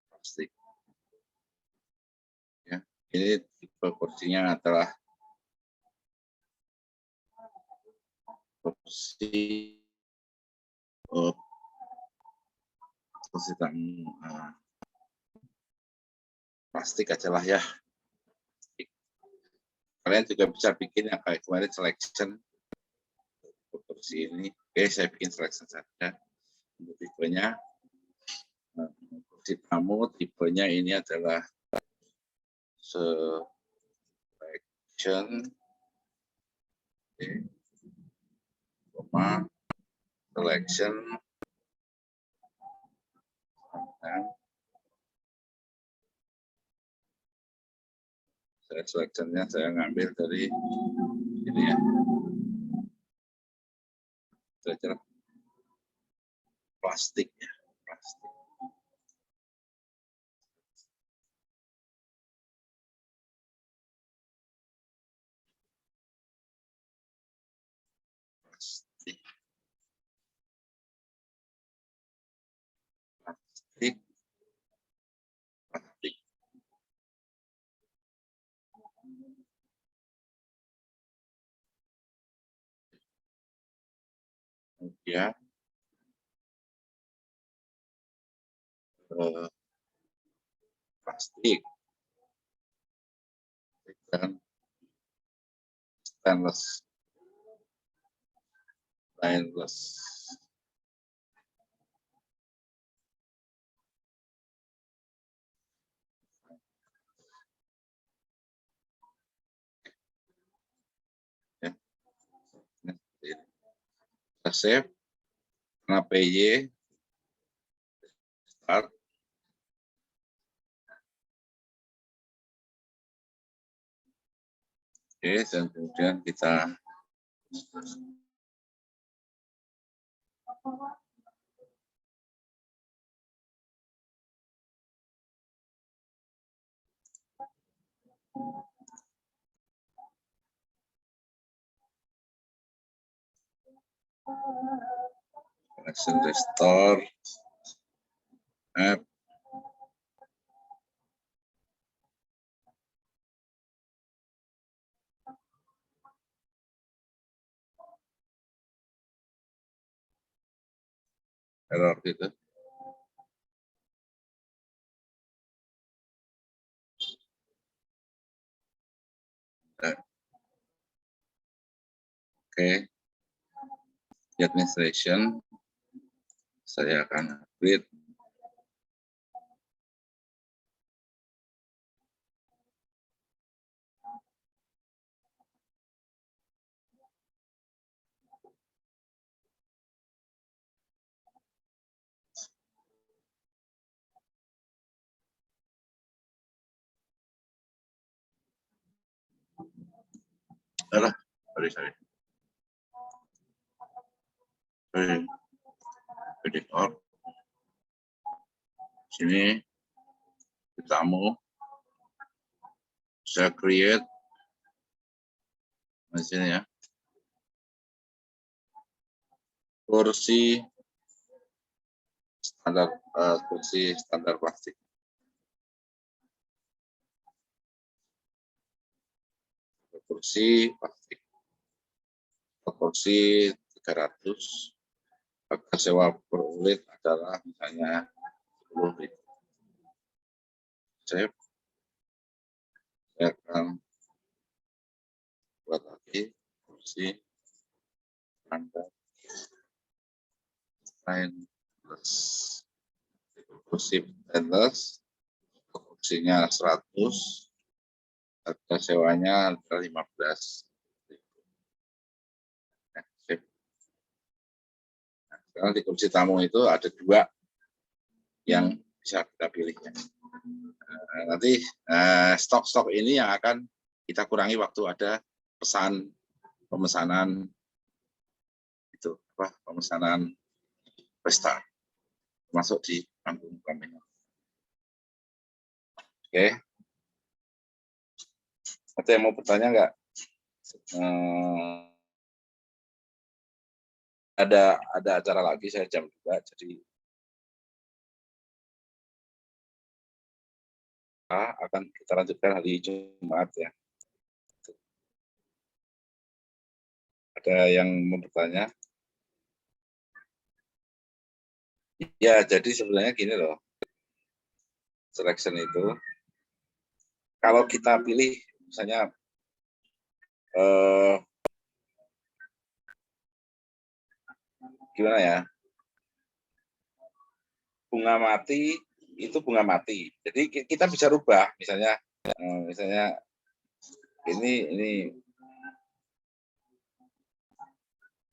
plastik. Ya, ini tipe kursinya adalah kursi tamu plastik aja lah ya. Kalian juga bisa bikin yang kayak kemarin selection kursi ini. Oke, saya bikin selection saja. Untuk tipenya kursi tamu, tipenya ini adalah selection, selection, selectionnya saya ngambil dari ini ya, kira-kira plastik ya, plastik. Plastik. Plastik. Plastik. Kemudian plastik dan stainless. Ya. Kita save, karena PY, start. Oke, dan kemudian kita connection restore. Map. Error gitu. Oke. Di administration saya akan update. Alah, sorry. Sorry. Editor. Sini tamu. Saya create. Di sini ya. Kursi standar plastik. Kursi plastik. Kursi 300. Harga sewa per unit adalah misalnya 10.000. Saya akan buat lagi kursi standar stainless. Kursi stainless, kursinya 100, harga sewanya adalah 15.000. Nah, sekarang di kursi tamu itu ada 2 yang bisa kita pilihnya. Nanti stok-stok ini yang akan kita kurangi waktu ada pemesanan itu pemesanan pesta masuk di panggung kami. Oke. Ada yang mau bertanya nggak? Ada acara lagi saya jam 2, jadi akan kita lanjutkan hari Jumat ya. Ada yang mau bertanya? Ya, jadi sebenarnya gini loh. Selection itu, kalau kita pilih misalnya gimana ya, bunga mati itu bunga mati. Jadi kita bisa rubah, misalnya ini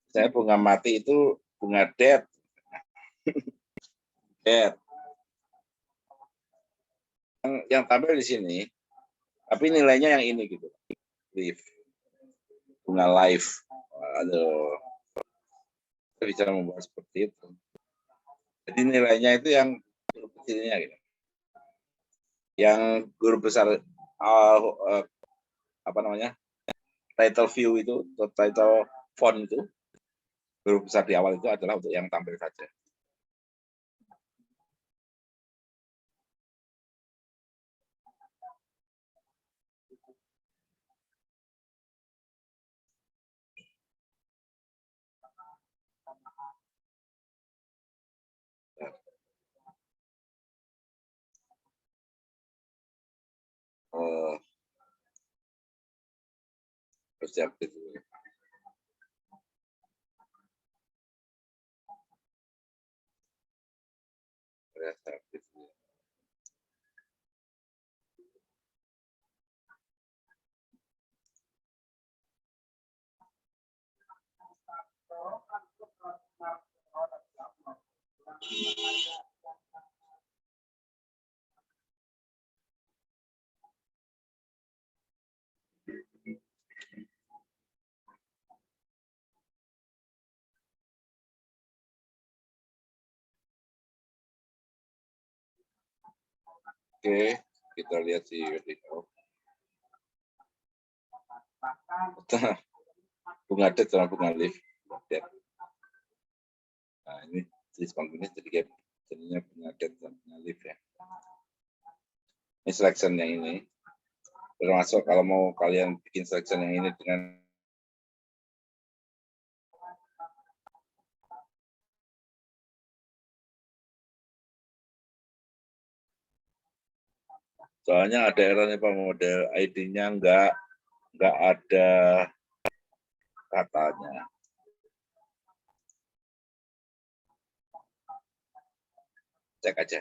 saya bunga mati itu bunga dead. Dead. Yang tampil di sini, tapi nilainya yang ini gitu. Live. Bunga live. Aduh. Kita bisa membuat seperti itu. Jadi nilainya itu yang huruf kecilnya gitu. Yang huruf besar title view itu, title font itu, huruf besar di awal itu adalah untuk yang tampil saja. Harus diupdate dulu. Oke, kita lihat di video. Bunga dead sama bunga live. Nah, ini diskon ini jadi jadinya punya det dan punya live ya. Ini selection yang ini. Termasuk kalau mau kalian bikin selection yang ini dengan soalnya ada errornya Pak, model ID-nya nggak ada katanya. Cek aja.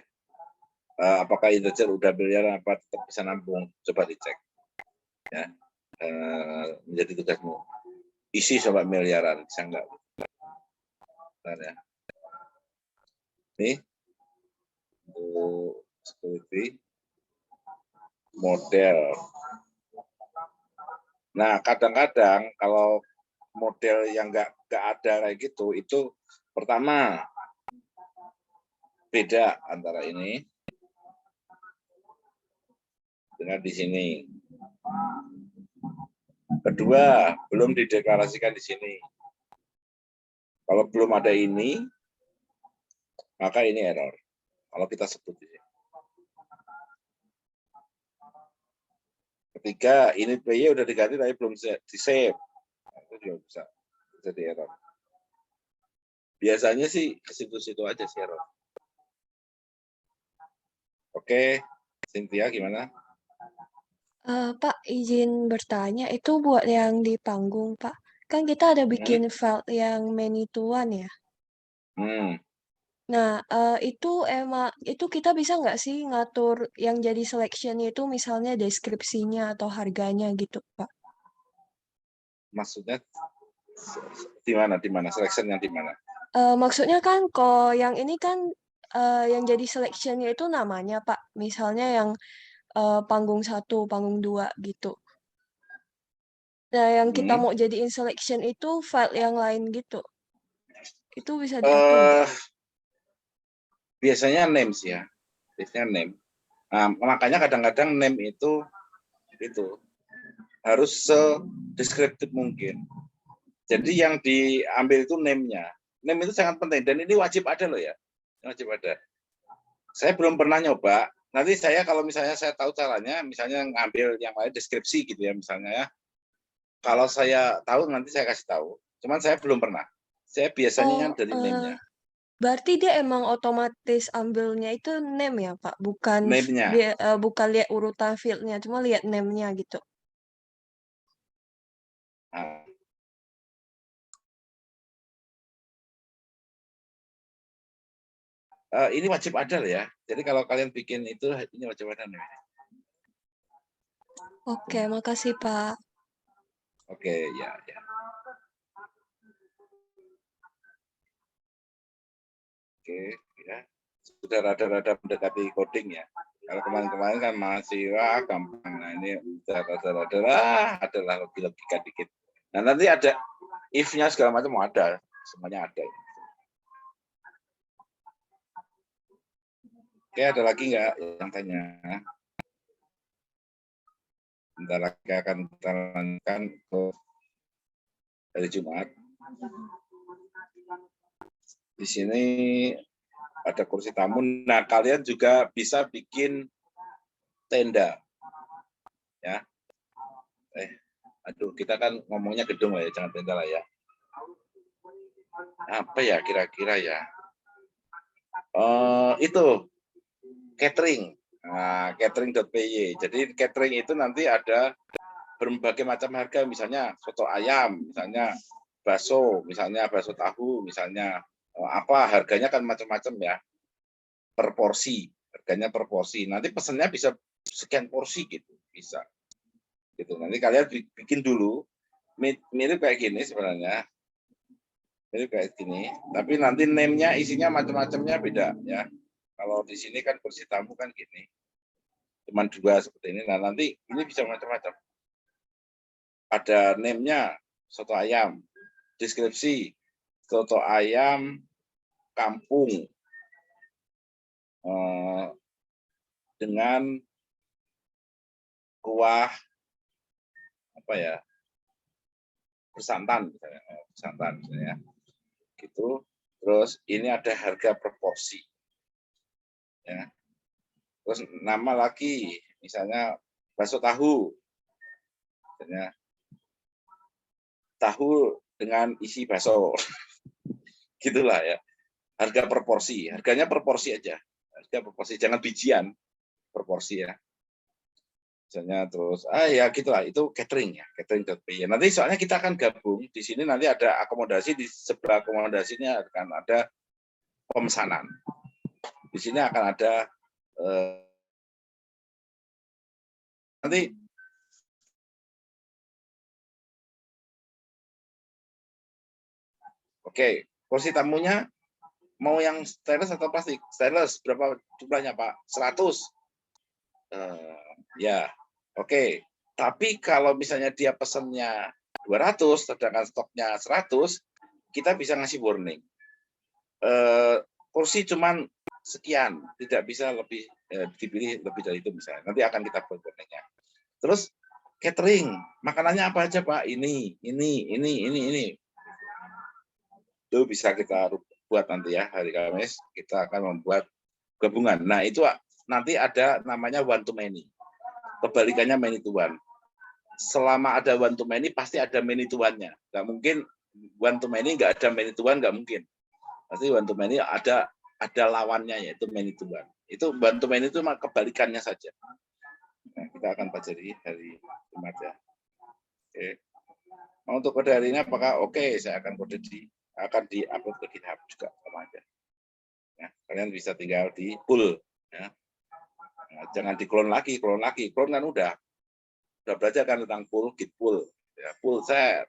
Apakah integer udah miliar apa tetap bisa nampung? Coba dicek. Ya. Menjadi tugasmu. Isi sampai miliaran, bisa enggak? Bentar ya. Nih, untuk security model. Nah, kadang-kadang kalau model yang nggak ada kayak gitu, itu pertama beda antara ini dengan di sini. Kedua, belum dideklarasikan di sini. Kalau belum ada ini, maka ini error. Kalau kita sebut di sini. Ketiga, ini PY udah diganti tapi belum di save. Itu juga bisa jadi error. Biasanya sih ke situ-situ aja sih error. Oke, Cynthia gimana? Pak, izin bertanya, itu buat yang di panggung, Pak. Kan kita ada bikin file yang many to one ya. Nah, itu kita bisa nggak sih ngatur yang jadi selection itu misalnya deskripsinya atau harganya gitu, Pak? Maksudnya di mana? Selection yang di mana? Maksudnya kan kalau yang ini kan yang jadi selectionnya itu namanya, Pak. Misalnya yang panggung 1, panggung 2 gitu. Nah, yang kita mau jadiin selection itu file yang lain gitu. Itu bisa diatur nggak? Biasanya names ya. Biasanya name. Nah, makanya kadang-kadang name itu harus sedeskriptif mungkin. Jadi yang diambil itu name-nya. Name itu sangat penting dan ini wajib ada loh ya. Wajib ada. Saya belum pernah nyoba. Nanti saya kalau misalnya saya tahu caranya, misalnya ngambil yang lain deskripsi gitu ya misalnya ya. Kalau saya tahu nanti saya kasih tahu. Cuman saya belum pernah. Saya biasanya dari name-nya. Berarti dia emang otomatis ambilnya itu name ya, Pak? Bukan Name-nya. dia bukan lihat urutan field-nya, cuma lihat name-nya gitu. Nah. Ini wajib ada loh ya. Jadi kalau kalian bikin itu, ini wajib ada nih. Oke, makasih Pak. Oke, ya. Oke, ya. Sudah rada-rada mendekati coding ya. Kalau kemarin-kemarin kan masih gampang. Nah ini udah rada-rada adalah logika dikit. Nah nanti ada if-nya segala macam ada, semuanya ada. Oke, ada lagi nggak yang tanya? Bentar lagi akan kita lanjutkan ke hari Jumat. Di sini ada kursi tamu. Nah, kalian juga bisa bikin tenda. Ya. Aduh, kita kan ngomongnya gedung lah ya, jangan tenda lah ya. Apa ya kira-kira ya? Itu catering. Nah, catering.py. Jadi catering itu nanti ada berbagai macam harga, misalnya soto ayam, misalnya bakso, misalnya bakso tahu, misalnya apa harganya kan macam-macam ya. Per porsi, harganya per porsi. Nanti pesannya bisa sekian porsi gitu, bisa. Gitu. Nanti kalian bikin dulu mirip kayak gini sebenarnya. Mirip kayak gini, tapi nanti name-nya isinya macam-macamnya beda ya. Kalau di sini kan kursi tamu kan gini. Cuman 2 seperti ini. Nah, nanti ini bisa macam-macam. Ada name-nya soto ayam, deskripsi soto ayam kampung dengan kuah apa ya? Bersantan misalnya, gitu. Terus ini ada harga proporsi. Ya. Terus nama lagi, misalnya bakso tahu, misalnya tahu dengan isi bakso, gitulah ya. Harga proporsi, harganya proporsi aja, harga proporsi, jangan bijian, proporsi ya. Misalnya terus, ya gitulah, itu catering ya, catering.py. Nanti soalnya kita akan gabung di sini, nanti ada akomodasi, di sebelah akomodasinya akan ada pemesanan. Di sini akan ada nanti oke, porsi tamunya mau yang stainless atau plastik? Stainless berapa jumlahnya, Pak? 100. Ya, oke. Tapi kalau misalnya dia pesennya 200, sedangkan stoknya 100, kita bisa ngasih warning. Porsi cuman sekian, tidak bisa lebih dipilih lebih dari itu misalnya. Nanti akan kita buat warningnya. Terus catering, makanannya apa aja, Pak? Ini. Itu bisa kita buat nanti ya, hari Kamis kita akan membuat gabungan. Nah, itu nanti ada namanya one to many. Kebalikannya many to one. Selama ada one to many pasti ada many to one-nya. Nggak mungkin one to many nggak ada many to one, nggak mungkin. Pasti one to many ada lawannya, yaitu many to one. Itu one to many itu kebalikannya saja. Nah, kita akan pelajari hari Jumat ya. Oke. Untuk kode hari ini apakah oke? Saya akan kode akan di-upload ke GitHub juga sama aja. Ya, kalian bisa tinggal di pull ya. Nah, jangan di-clone lagi, clone kan udah belajar kan tentang pull, git pull, ya, pull set.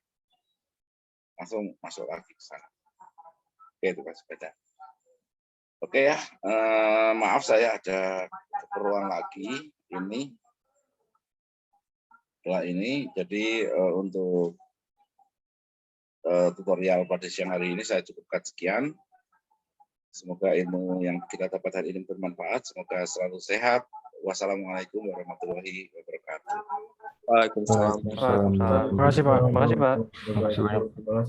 Langsung masuk lagi ke sana. Oke, itu Mas baca. Oke ya, maaf saya ada keperluan lagi ini. Setelah ini, jadi untuk tutorial pada siang hari ini saya cukupkan sekian. Semoga ilmu yang kita dapat hari ini bermanfaat. Semoga selalu sehat. Wassalamualaikum warahmatullahi wabarakatuh. Waalaikumsalam. Terima kasih, Pak. Terima kasih, Pak. Terima kasih.